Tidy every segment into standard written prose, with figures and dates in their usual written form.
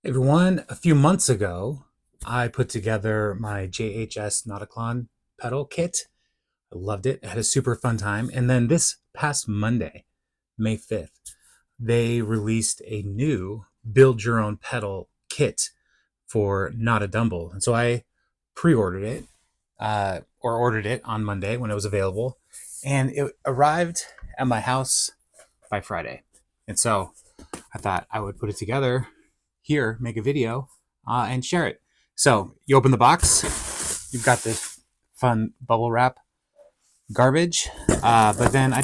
Everyone, a few months ago, I put together my JHS NOTAKLÖN pedal kit. I loved it. I had a super fun time. And then this past Monday, May 5th, they released a new build your own pedal kit for NOTADÜMBLÖ. And so I pre-ordered it or ordered it on Monday when it was available. And it arrived at my house by Friday. And so I thought I would put it together here, make a video, and share it. So you open the box, you've got this fun bubble wrap garbage, but then I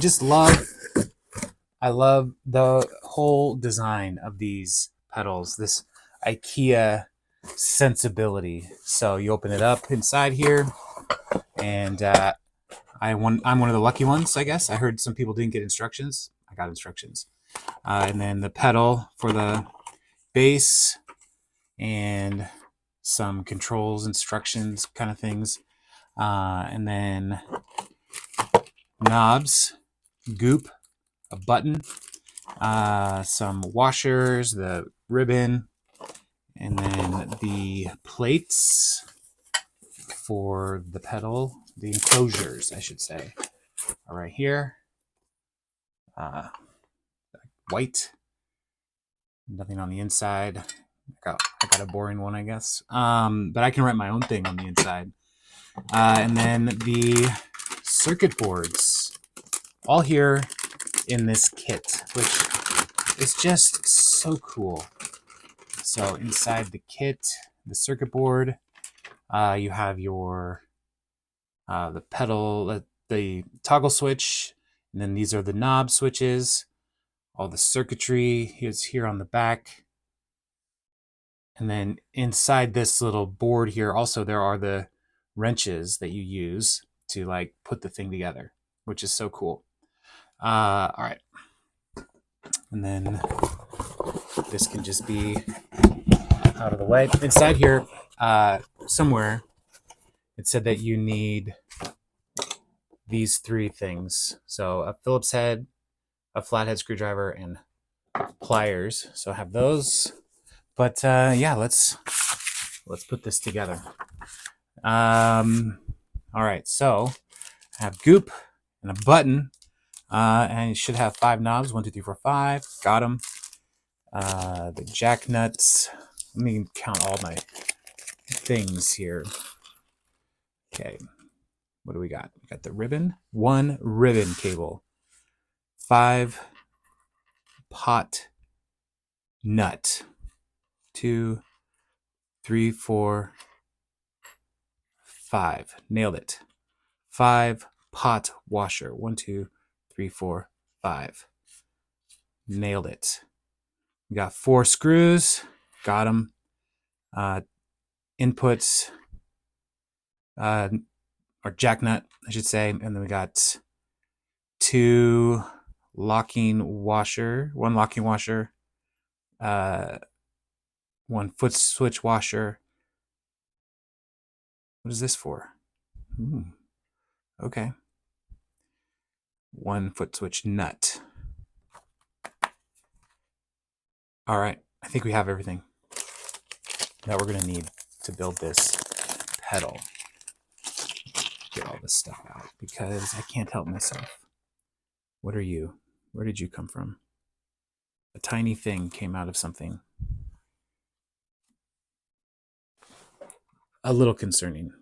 love the whole design of these pedals, this IKEA sensibility. So you open it up inside here, and I'm one of the lucky ones, I guess. I heard some people didn't get instructions. I got instructions. And then the pedal for the bass and some controls, instructions, kind of things. And then knobs, goop, a button, some washers, the ribbon, and then the plates for the pedal, the enclosures, I should say, are right here. White, nothing on the inside. I got a boring one, I guess. But I can write my own thing on the inside. And then the circuit boards, all here in this kit, which is just so cool. So inside the kit, the circuit board, you have your the pedal, the toggle switch, and then these are the knob switches. All the circuitry is here on the back. And then inside this little board here, also there are the wrenches that you use to like put the thing together, which is so cool. All right. And then this can just be out of the way. Inside here, somewhere, it said that you need these three things. So a Phillips head, a flathead screwdriver, and pliers. So I have those. But yeah, let's put this together. All right, so I have goop and a button, and it should have 5 knobs. 1, 2, 3, 4, 5. Got them. The jack nuts. Let me count all my things here. Okay, what do we got? We got the ribbon. 1 ribbon cable. 5 pot nut. 2, 3, 4, 5. Nailed it. 5 pot washer. 1, 2, 3, 4, 5. Nailed it. We got 4 screws. Got them. Inputs, or jack nut, I should say. And then we got 2 locking washer, 1 locking washer, 1 foot switch washer. What is this for? Okay. 1 foot switch nut. All right, I think we have everything that we're gonna need to build this pedal. Get all this stuff out because I can't help myself. What are you? Where did you come from? A tiny thing came out of something. A little concerning,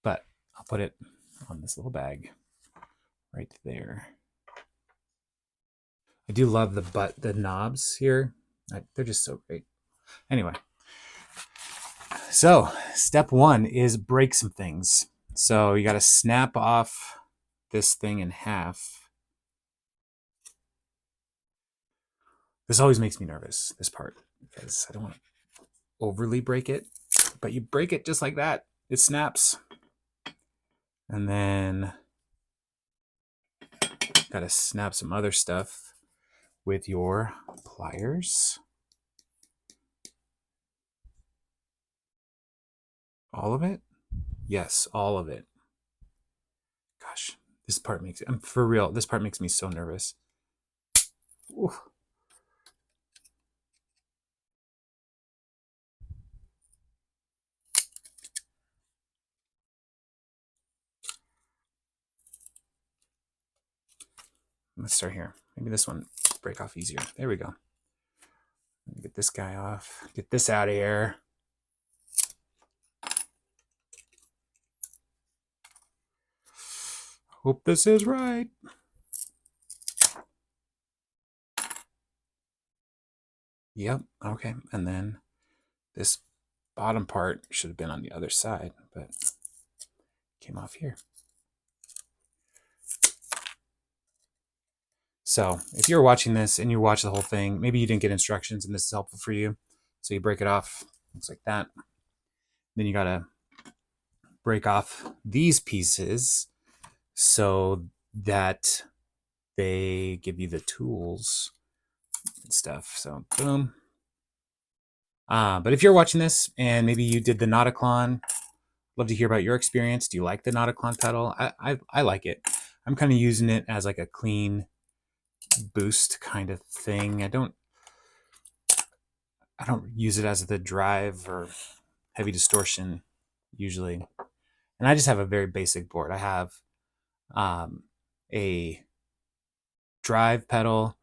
but I'll put it on this little bag right there. I do love the knobs here. They're just so great. Anyway, so step 1 is break some things. So you got to snap off this thing in half. This always makes me nervous, this part, because I don't want to overly break it, but you break it just like that. It snaps. And then got to snap some other stuff with your pliers. All of it? Yes, all of it. Gosh, this part makes, I'm for real, this part makes me so nervous. Ooh. Let's start here. Maybe this one break off easier. There we go. Get this guy off. Get this out of here. Hope this is right. Yep. Okay. And then this bottom part should have been on the other side, but came off here. So if you're watching this and you watch the whole thing, maybe you didn't get instructions and this is helpful for you. So you break it off. Looks like that. Then you got to break off these pieces so that they give you the tools and stuff. So boom. But if you're watching this and maybe you did the NOTAKLÖN, love to hear about your experience. Do you like the NOTAKLÖN pedal? I like it. I'm kind of using it as like a clean boost kind of thing. I don't use it as the drive or heavy distortion usually. And I just have a very basic board. I have a drive pedal,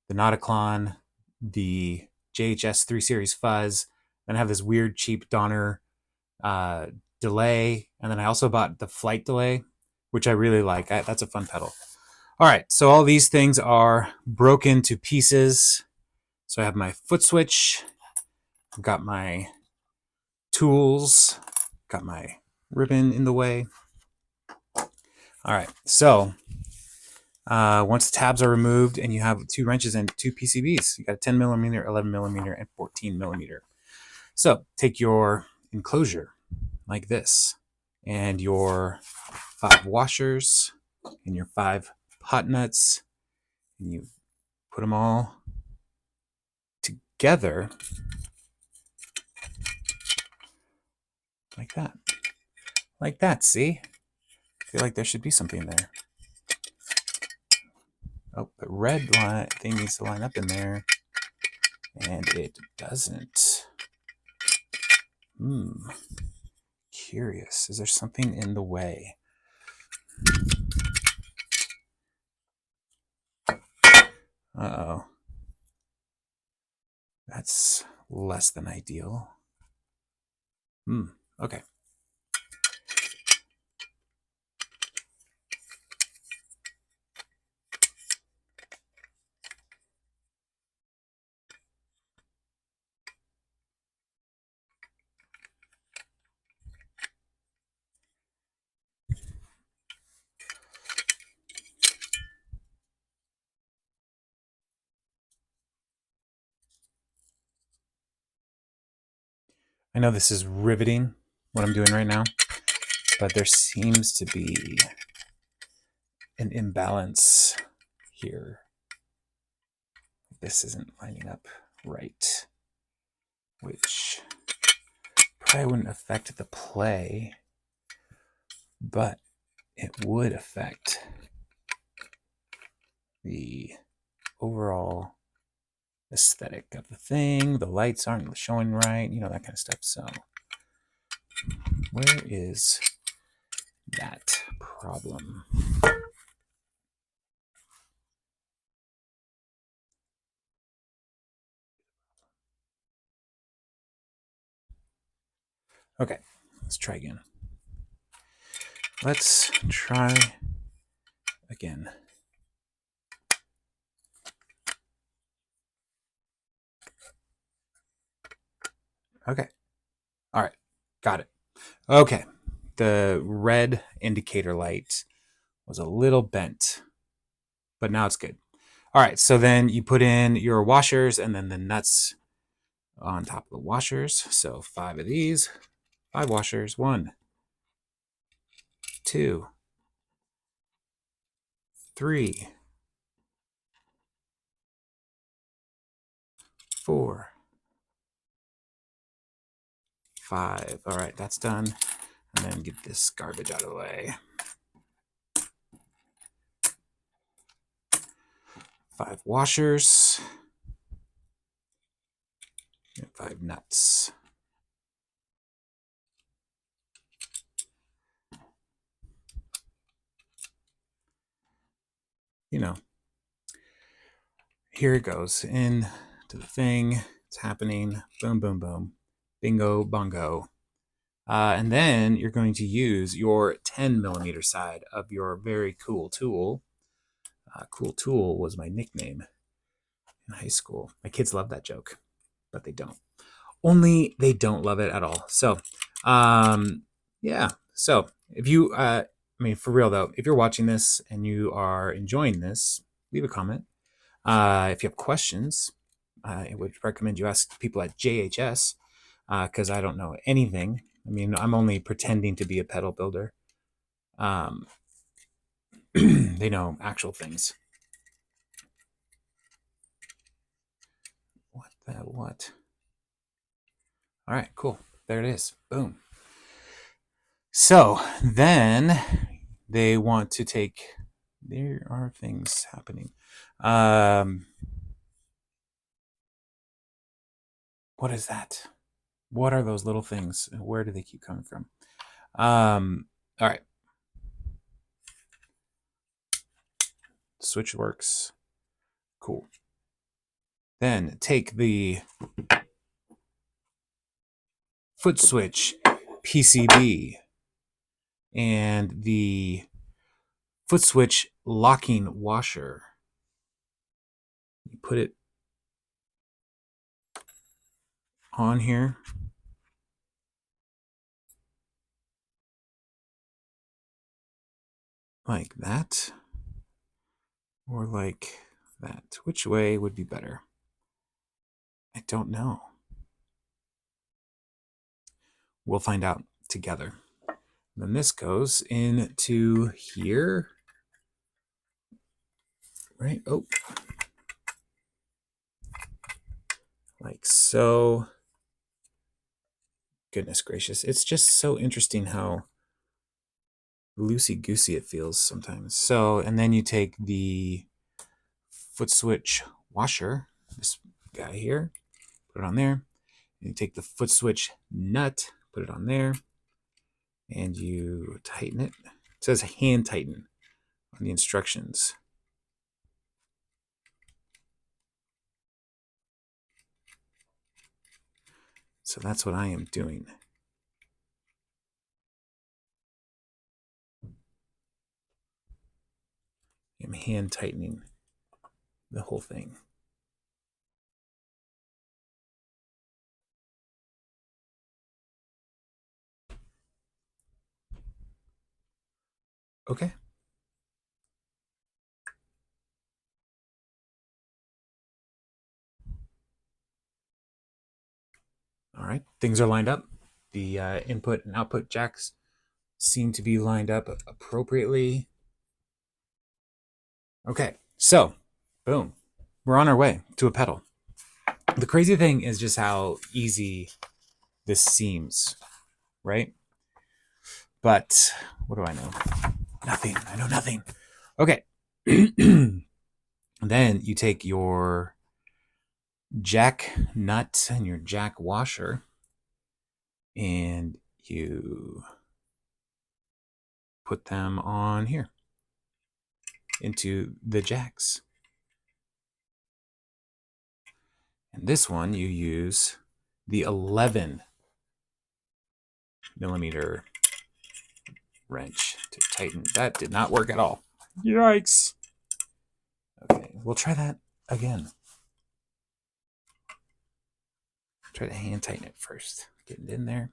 the NOTAKLÖN, the JHS 3 Series fuzz. Then I have this weird cheap Donner delay. And then I also bought the flight delay, which I really like. That's a fun pedal. All right, so all these things are broken to pieces. So I have my foot switch, I've got my tools, got my ribbon in the way. All right, so once the tabs are removed and you have 2 wrenches and 2 PCBs, you got a 10 millimeter, 11 millimeter, and 14 millimeter. So take your enclosure like this and your 5 washers and your 5 pot nuts, and you put them all together like that. Like that, see? I feel like there should be something there. Oh, the red line thing needs to line up in there, and it doesn't. Curious. Is there something in the way? Uh-oh. That's less than ideal. Okay. I know this is riveting, what I'm doing right now, but there seems to be an imbalance here. This isn't lining up right, which probably wouldn't affect the play, but it would affect the overall aesthetic of the thing. The lights aren't showing right, you know, that kind of stuff. So where is that problem? Okay, let's try again. Let's try again. Okay. All right. Got it. Okay. The red indicator light was a little bent, but now it's good. All right. So then you put in your washers and then the nuts on top of the washers. So 5 of these, 5 washers. 1, 2, 3, 4, 5. All right. That's done. And then get this garbage out of the way. 5 washers and 5 nuts. You know, here it goes in to the thing. It's happening. Boom, boom, boom. Bingo, bongo. And then you're going to use your 10mm side of your very cool tool. Cool tool was my nickname in high school. My kids love that joke, but they don't. Only they don't love it at all. So, yeah. So if you, I mean, for real though, if you're watching this and you are enjoying this, leave a comment. If you have questions, I would recommend you ask people at JHS because I don't know anything. I mean, I'm only pretending to be a pedal builder. They know actual things. What the what? All right, cool. There it is. Boom. So then they want to take, there are things happening. What is that? What are those little things? Where do they keep coming from? All right. Switch works. Cool. Then take the foot switch PCB and the foot switch locking washer. You put it on here. Like that. Or like that. Which way would be better? I don't know. We'll find out together. Then this goes into here. Right? Oh. Like so. Goodness gracious. It's just so interesting how loosey-goosey it feels sometimes. So, and then you take the foot switch washer, this guy here, put it on there. And you take the foot switch nut, put it on there, and you tighten it. It says hand tighten on the instructions. So that's what I am doing. I'm hand tightening the whole thing. Okay. All right, things are lined up. The input and output jacks seem to be lined up appropriately. Okay, so boom, we're on our way to a pedal. The crazy thing is just how easy this seems, right? But what do I know? Nothing. I know nothing. Okay. Then you take your jack nut and your jack washer and you put them on here into the jacks. And this one you use the 11mm wrench to tighten. That did not work at all. Yikes. Okay, we'll try that again. Try to hand tighten it first. Get it in there.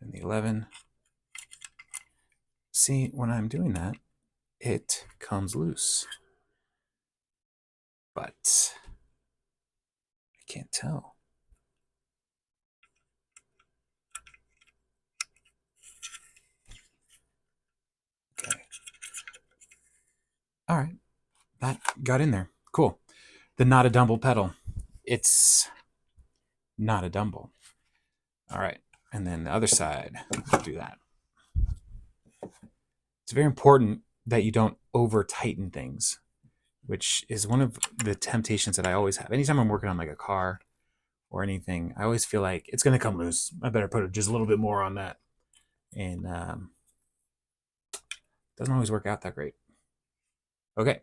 Then the 11. See, when I'm doing that, it comes loose. But I can't tell. Okay. All right. That got in there. Cool. The not a dumble pedal. It's not a dumble. All right. And then the other side, we'll do that. It's very important that you don't over tighten things, which is one of the temptations that I always have. Anytime I'm working on like a car or anything, I always feel like it's going to come loose. I better put just a little bit more on that. And doesn't always work out that great. Okay.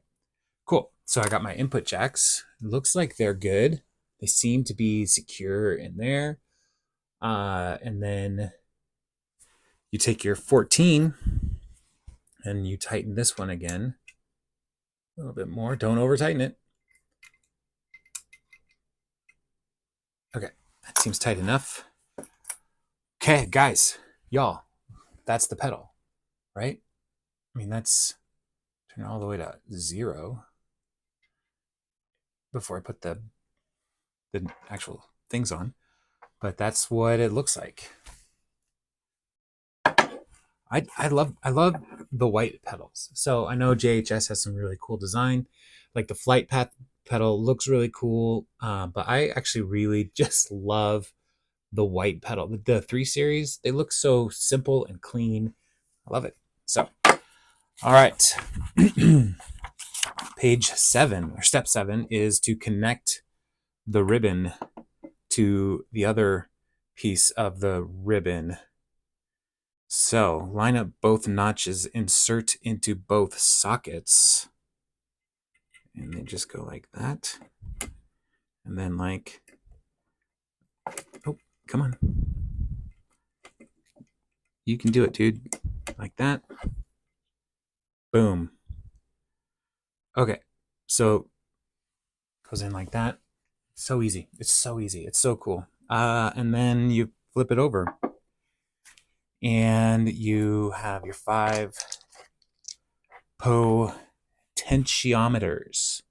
Cool. So I got my input jacks. Looks like they're good. They seem to be secure in there. And then you take your 14 and you tighten this one again. A little bit more. Don't over tighten it. Okay, that seems tight enough. Okay, guys, y'all, that's the pedal, right? I mean, that's turn all the way to 0 before I put the actual things on. But that's what it looks like. I love the white pedals. So I know JHS has some really cool design, like the flight path pedal looks really cool. But I actually really just love the white pedal. The 3 Series, they look so simple and clean. I love it. So, all right. Page 7 or step 7 is to connect the ribbon to the other piece of the ribbon. So line up both notches, insert into both sockets, and then just go like that. And then like, oh, come on. You can do it, dude. Like that. Boom. Okay. So goes in like that. So easy. It's so easy. It's so cool. And then you flip it over. And you have your 5 potentiometers.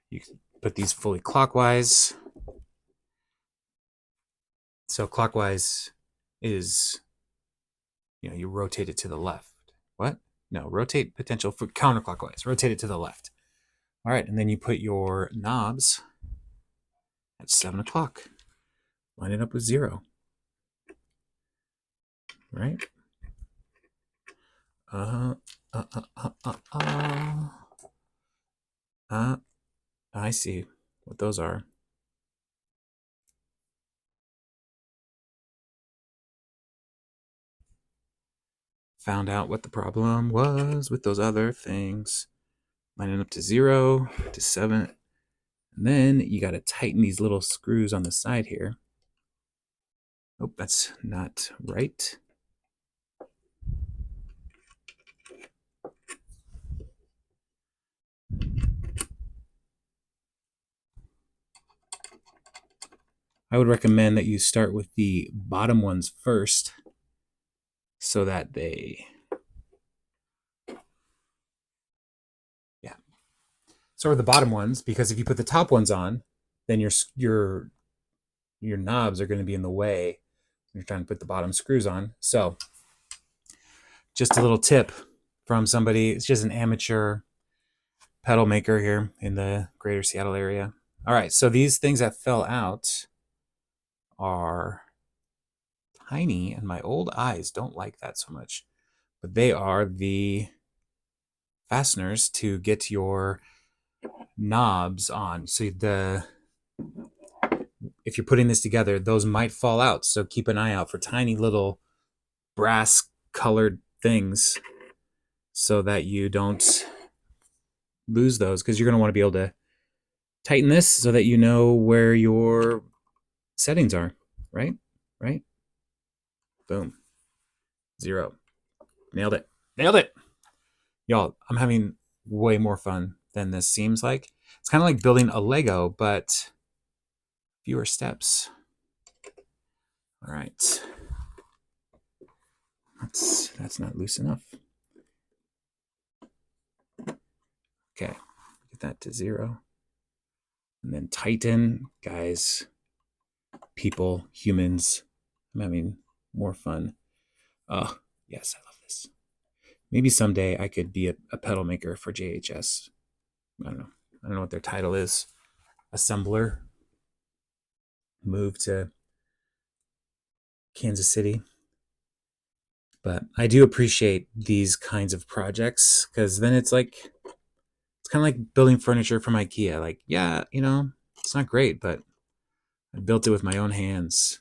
You can put these fully clockwise. So clockwise is, you rotate it to the left. What? No, rotate potential for counterclockwise. Rotate it to the left. All right, and then you put your knobs at 7 o'clock. Line it up with 0. Right? I see what those are. Found out what the problem was with those other things. Line it up to 0, to 7. And then you got to tighten these little screws on the side here. Oh, that's not right. I would recommend that you start with the bottom ones first so that they, start with the bottom ones, because if you put the top ones on, then your knobs are going to be in the way when you're trying to put the bottom screws on. So just a little tip from somebody. It's just an amateur pedal maker here in the greater Seattle area. All right, so these things that fell out are tiny, and my old eyes don't like that so much. But they are the fasteners to get your knobs on. So if you're putting this together, those might fall out. So keep an eye out for tiny little brass colored things so that you don't lose those, because you're going to want to be able to tighten this so that you know where your settings are. Right? Boom. 0. Nailed it. Y'all, I'm having way more fun than this seems like. It's kind of like building a Lego, but fewer steps. All right. That's not loose enough. Okay, get that to 0. And then tighten, guys, people, humans. I'm having more fun. Oh, yes, I love this. Maybe someday I could be a pedal maker for JHS. I don't know what their title is. Assembler. Move to Kansas City. But I do appreciate these kinds of projects, because then it's kind of like building furniture from IKEA. Like, yeah, it's not great, but I built it with my own hands,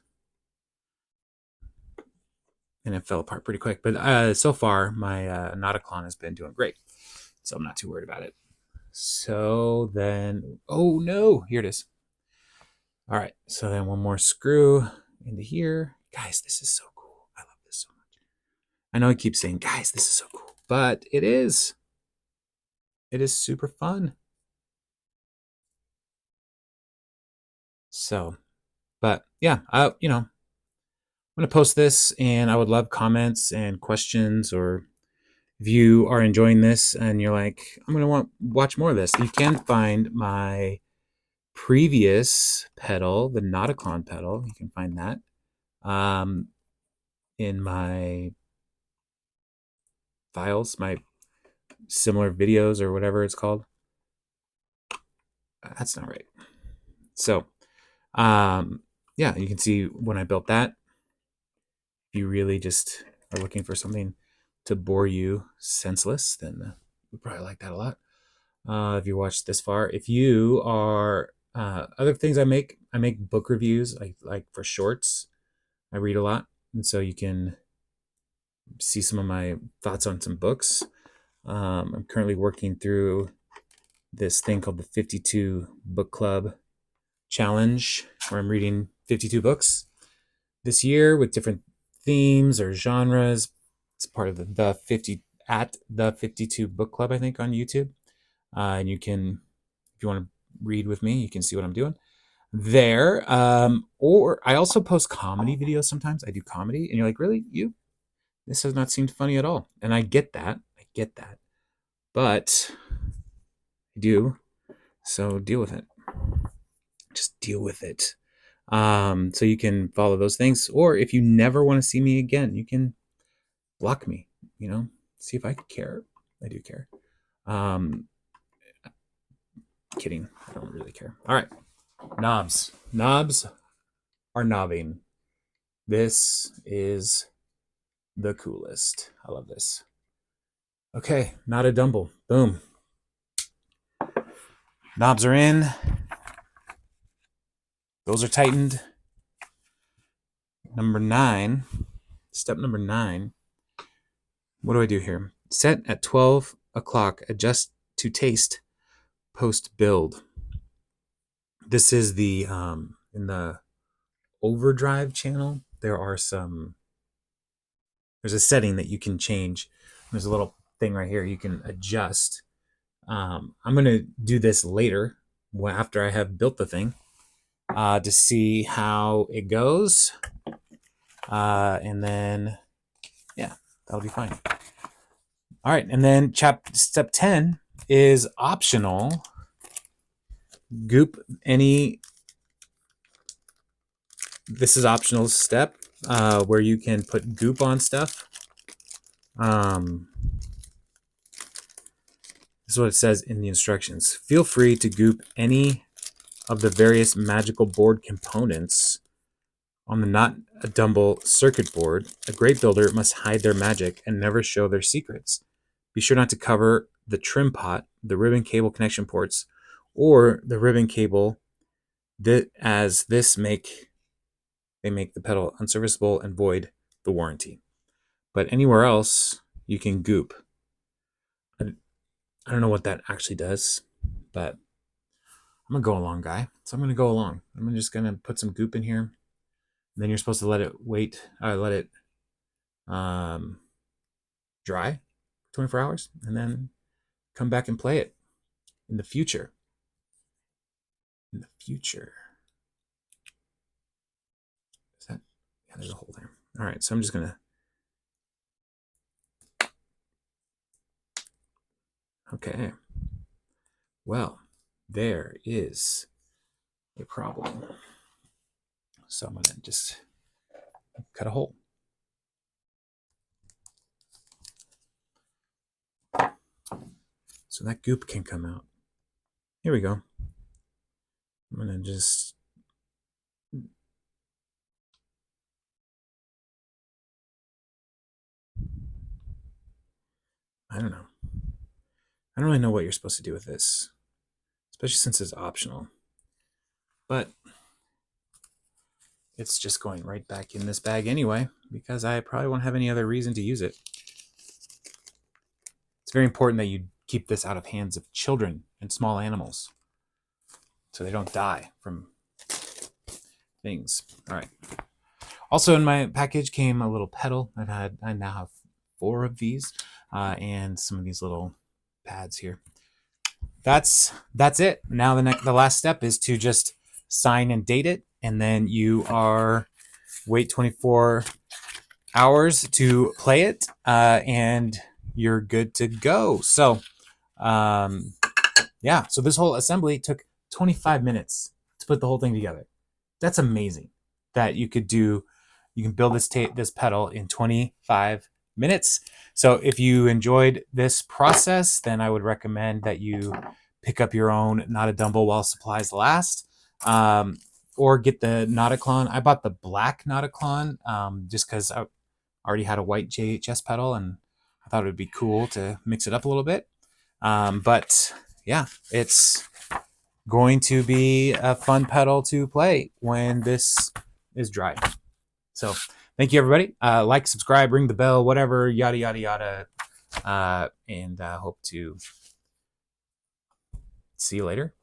and it fell apart pretty quick. But so far, my NOTAKLÖN has been doing great, so I'm not too worried about it. So then, oh no, here it is. All right, so then one more screw into here. Guys, this is so cool. I love this so much. I know I keep saying, guys, this is so cool, but it is. It is super fun. So, but yeah, I'm going to post this, and I would love comments and questions, or if you are enjoying this and you're like, I'm going to watch more of this, you can find my previous pedal, the NOTAKLÖN pedal. You can find that in my files, my similar videos, or whatever it's called. That's not right. So, yeah, you can see when I built that. If you really just are looking for something to bore you senseless, then you probably like that a lot. If you watched this far, if you are other things I make book reviews, like for shorts. I read a lot, and so you can see some of my thoughts on some books. I'm currently working through this thing called the 52 Book Club Challenge, where I'm reading 52 books this year with different themes or genres. It's part of the 52 Book Club, I think, on YouTube. And you can, if you want to read with me, you can see what I'm doing there. Or I also post comedy videos sometimes. I do comedy, and you're like, really? This has not seemed funny at all. And I get that. But I do. So deal with it. Just deal with it. So you can follow those things. Or if you never want to see me again, you can block me, see if I care. I do care. Kidding. I don't really care. All right. Knobs. Knobs are knobbing. This is the coolest. I love this. Okay, NOTADÜMBLÖ. Boom. Knobs are in. Those are tightened. Number 9. Step number 9. What do I do here? Set at 12 o'clock. Adjust to taste. Post build. This is the in the overdrive channel. There's a setting that you can change. There's a little thing right here you can adjust. I'm going to do this later after I have built the thing to see how it goes. And then, yeah, that'll be fine. All right. And then step 10 is optional. Goop any. This is optional step where you can put goop on stuff. This is what it says in the instructions. Feel free to goop any of the various magical board components on the NOTADÜMBLÖ circuit board. A great builder must hide their magic and never show their secrets. Be sure not to cover the trim pot, the ribbon cable connection ports, or the ribbon cable, as they make the pedal unserviceable and void the warranty. But anywhere else, you can goop. I don't know what that actually does, but I'm going to go along, guy. So I'm going to go along. I'm just going to put some goop in here. And then you're supposed to let it let it dry for 24 hours, and then come back and play it in the future. In the future. Is that? Yeah, there's a hole there. All right, so I'm just going to. Okay. Well, there is a problem. So I'm going to just cut a hole. So that goop can come out. Here we go. I'm going to just I don't know. I don't really know what you're supposed to do with this, especially since it's optional. But it's just going right back in this bag anyway, because I probably won't have any other reason to use it. It's very important that you keep this out of hands of children and small animals so they don't die from things. All right. Also in my package came a little pedal. I now have 4 of these and some of these little pads here. That's it. Now the last step is to just sign and date it, and then you wait 24 hours to play it, and you're good to go. So yeah, so this whole assembly took 25 minutes to put the whole thing together. That's amazing that you can build this pedal in 25 minutes. So if you enjoyed this process, then I would recommend that you pick up your own NOTADÜMBLÖ while supplies last, or get the NOTAKLÖN. I bought the black NOTAKLÖN just because I already had a white JHS pedal, and I thought it would be cool to mix it up a little bit. But yeah, it's going to be a fun pedal to play when this is dry. So thank you, everybody. Like, subscribe, ring the bell, whatever, yada, yada, yada. And hope to see you later.